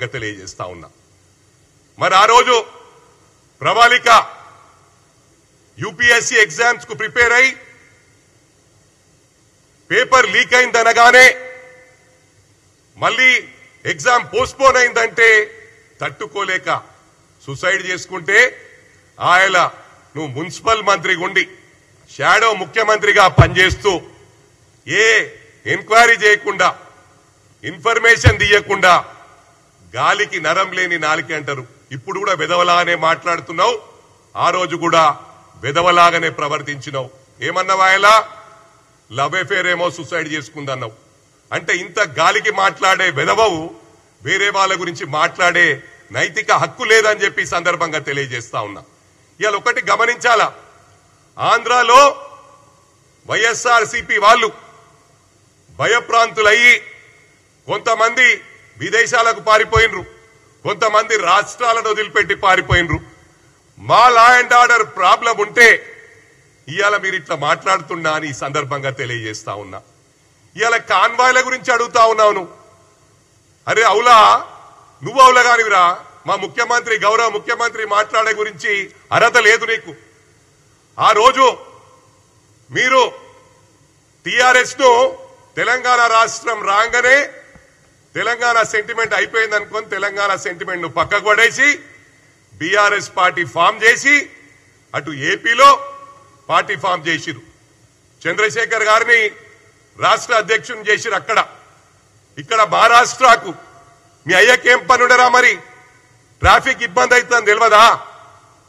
తెలియజేస్తా ఉన్నా. మరి ఆ రోజు ప్రవాళిక యూపీఎస్సీ ఎగ్జామ్స్ కు ప్రిపేర్ అయి పేపర్ లీక్ అయిందనగానే మళ్ళీ ఎగ్జామ్ పోస్ట్పోన్ అయిందంటే తట్టుకోలేక సూసైడ్ చేసుకుంటే ఆయన నువ్వు మున్సిపల్ మంత్రిగా ఉండి షాడో ముఖ్యమంత్రిగా పనిచేస్తూ ఏ ఎంక్వైరీ చేయకుండా ఇన్ఫర్మేషన్ తీయకుండా గాలికి నరం లేని నాలిక అంటారు. ఇప్పుడు కూడా వెదవలాగానే మాట్లాడుతున్నావు, ఆ రోజు కూడా వెదవలాగానే ప్రవర్తించినావు. ఏమన్నావు? ఆయన లవ్ అఫేర్ ఏమో సూసైడ్ చేసుకుందన్నావు. అంటే ఇంత గాలికి మాట్లాడే వెదవవు వేరే వాళ్ళ గురించి మాట్లాడే నైతిక హక్కు లేదని చెప్పి సందర్భంగా తెలియజేస్తా ఉన్నా. ఇవాళ ఒకటి గమనించాలా, ఆంధ్రాలో వైఎస్ఆర్సీపీ వాళ్ళు భయప్రాంతులయ్యి కొంతమంది విదేశాలకు పారిపోయినరు, కొంతమంది రాష్ట్రాలను వదిలిపెట్టి పారిపోయినరు. మా లా అండ్ ఆర్డర్ ప్రాబ్లం ఉంటే ఇవాళ మీరు ఇట్లా మాట్లాడుతున్నా అని ఈ సందర్భంగా తెలియజేస్తా ఉన్నా. ఇవాళ కాన్వాయ్ల గురించి అడుగుతా ఉన్నావు. అరే అవులా, నువ్వు అవులా కానివిరా, మా ముఖ్యమంత్రి గౌరవ ముఖ్యమంత్రి మాట్లాడే గురించి అర్హత లేదు నీకు. ఆ రోజు మీరు టిఆర్ఎస్ ను తెలంగాణ రాష్ట్రం రాగానే తెలంగాణ సెంటిమెంట్ అయిపోయింది అనుకొని తెలంగాణ సెంటిమెంట్ ను పక్కకు పడేసి బీఆర్ఎస్ పార్టీ ఫామ్ చేసి అటు ఏపీలో పార్టీ ఫామ్ చేసిరు. చంద్రశేఖర్ గారిని రాష్ట్ర అధ్యక్షుని చేసిరు. ఇక్కడ మహారాష్ట్రకు మీ అయ్యకేం పనుడరా? మరి ట్రాఫిక్ ఇబ్బంది అవుతుందని తెలియదా?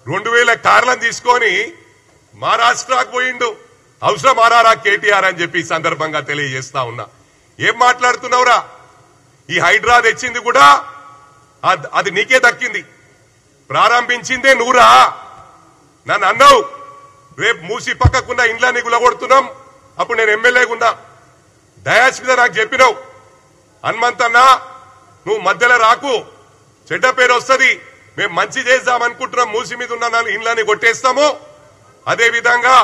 2000 కార్లను తీసుకొని మహారాష్ట్రకు పోయిండు. అవసరం ఆరారా కేటీఆర్ అని చెప్పి సందర్భంగా తెలియజేస్తా ఉన్నా. ఏం మాట్లాడుతున్నావురా? ఈ హైడ్రా తెచ్చింది కూడా అది నీకే దక్కింది, ప్రారంభించిందే నువ్వురా. నన్ను అన్నావు రేపు మూసి పక్కకున్న ఇండ్లని గులగొడుతున్నాం, అప్పుడు నేను ఎమ్మెల్యేగా ఉన్నా. డయాస్ మీద నాకు చెప్పినావు, హనుమంతన్నా నువ్వు మధ్యలో రాకు, చెడ్డ పేరు వస్తుంది, మేము మంచి చేద్దామనుకుంటున్నాం, మూసి మీద ఉన్న ఇండ్లని కొట్టేస్తాము, అదే విధంగా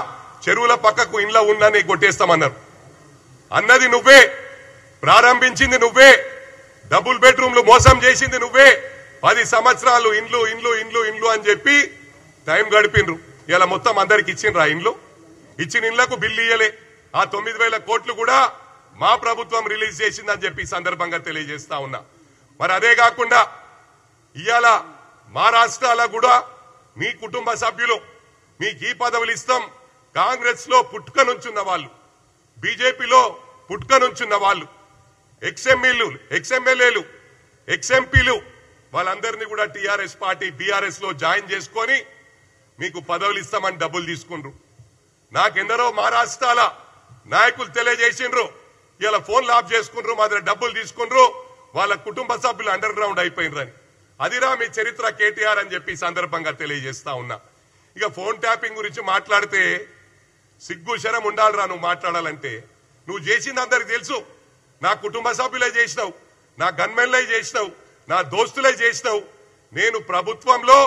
చెరువుల పక్కకు ఇండ్ల ఉన్నని కొట్టేస్తామన్నారు. అన్నది నువ్వే, ప్రారంభించింది నువ్వే, డబుల్ బెడ్రూమ్లు మోసం చేసింది నువ్వే. 10 సంవత్సరాలు ఇండ్లు ఇండ్లు ఇండ్లు ఇండ్లు అని చెప్పి టైం గడిపినరు. ఇలా మొత్తం అందరికి ఇచ్చిండ్రా ఇండ్లు? ఇచ్చిన ఇండ్లకు బిల్లు ఇయ్యలే. ఆ 9,000 కోట్లు కూడా మా ప్రభుత్వం రిలీజ్ చేసిందని చెప్పి సందర్భంగా తెలియజేస్తా ఉన్నా. మరి అదే కాకుండా ఇవాళ మా రాష్ట్రాల కూడా మీ కుటుంబ సభ్యులు మీకు ఈ పదవులు ఇస్తాం, కాంగ్రెస్ లో పుట్టుక నుంచున్న వాళ్ళు, బీజేపీలో పుట్టుక నుంచున్న వాళ్ళు, ఎక్స్ఎమ్మెల్యేలు ఎక్స్ఎంపీలు వాళ్ళందరినీ కూడా టీఆర్ఎస్ పార్టీ బీఆర్ఎస్ లో జాయిన్ చేసుకొని మీకు పదవులు ఇస్తామని డబ్బులు తీసుకుండ్రు. నాకెందరో మహారాష్ట్రాల నాయకులు తెలియజేసిండ్రు, ఇలా ఫోన్లు ఆఫ్ చేసుకుండ్రు, మా దగ్గర డబ్బులు తీసుకుండ్రు, వాళ్ళ కుటుంబ సభ్యులు అండర్ గ్రౌండ్ అయిపోయినరని. అదిరా మీ చరిత్ర కేటీఆర్ అని చెప్పి సందర్భంగా తెలియజేస్తా ఉన్నా. ఇక ఫోన్ ట్యాపింగ్ గురించి మాట్లాడితే సిగ్గు శరం ఉండాలిరా నువ్వు మాట్లాడాలంటే. నువ్వు చేసింది అందరికి తెలుసు. నా కుటుంబ సభ్యులే చేసినావు, నా గన్మెన్లే చేసినావు, నా దోస్తులే చేసినావు. నేను ప్రభుత్వంలో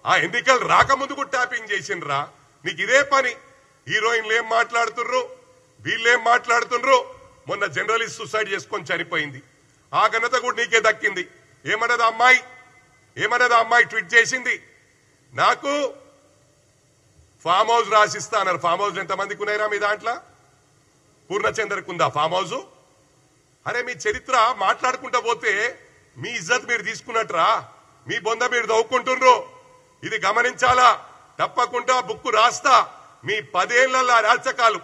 ఆ ఎన్నికలు రాకముందుకు ట్యాపింగ్ చేసిండ్రా. నీకు ఇదే పని. హీరోయిన్లు ఏం మాట్లాడుతుర్రు, వీళ్ళేం మాట్లాడుతుండ్రు. మొన్న జర్నలిస్ట్ సూసైడ్ చేసుకొని చనిపోయింది, ఆ ఘనత కూడా నీకే దక్కింది. ఏమన్నది అమ్మాయి ట్వీట్ చేసింది, నాకు ఫామ్ హౌస్ రాసిస్తా అన్నారు. ఫామ్ హౌస్ ఎంతమందికి ఉన్నాయిరా మీ దాంట్లో? పూర్ణచంద్రకు ఉందా ఫామ్ హౌస్? అరే మీ చరిత్ర మాట్లాడుకుంటా పోతే మీ ఇజ్జత్ మీరు తీసుకున్నట్రా, మీ బొంద మీరు దవ్వుకుంటుండ్రు. ఇది గమనించాలా. తప్పకుండా బుక్కు రాస్తా. మీ 10 ఏళ్ల రాచకాలు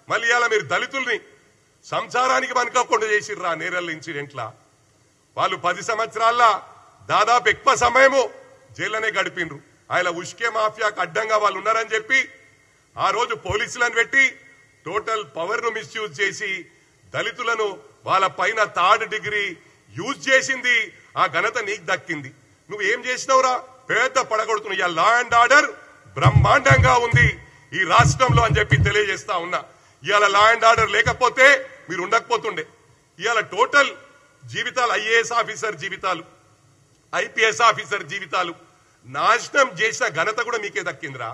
మళ్ళీ అలా మీరు దళితుల్ని సంసారానికి వనుకోకుండా చేసిర్రా. నేరల్ ఇన్సిడెంట్లా వాళ్ళు 10 సంవత్సరాల్లో దాదాపు ఎక్కువ సమయము జైల్లోనే గడిపినరు. ఆయన ఉష్కే మాఫియాకు అడ్డంగా వాళ్ళు ఉన్నారని చెప్పి ఆ రోజు పోలీసులను పెట్టి టోటల్ పవర్ ను మిస్యూజ్ చేసి దళితులను వాళ్ళ పైన 3rd డిగ్రీ యూజ్ చేసింది. ఆ ఘనత నీకు దక్కింది. నువ్వు ఏం చేసినావురా? పెద్ద పడగొడుతున్నావు. ఇవాళ లా అండ్ ఆర్డర్ బ్రహ్మాండంగా ఉంది ఈ రాష్ట్రంలో అని చెప్పి తెలియజేస్తా ఉన్నా. ఇవాళ లా అండ్ ఆర్డర్ లేకపోతే మీరు ఉండకపోతుండే. ఇవాళ టోటల్ జీవితాలు, ఐఏఎస్ ఆఫీసర్ జీవితాలు, ఐపీఎస్ ఆఫీసర్ జీవితాలు నాశనం చేసిన ఘనత కూడా మీకే దక్కిందిరా.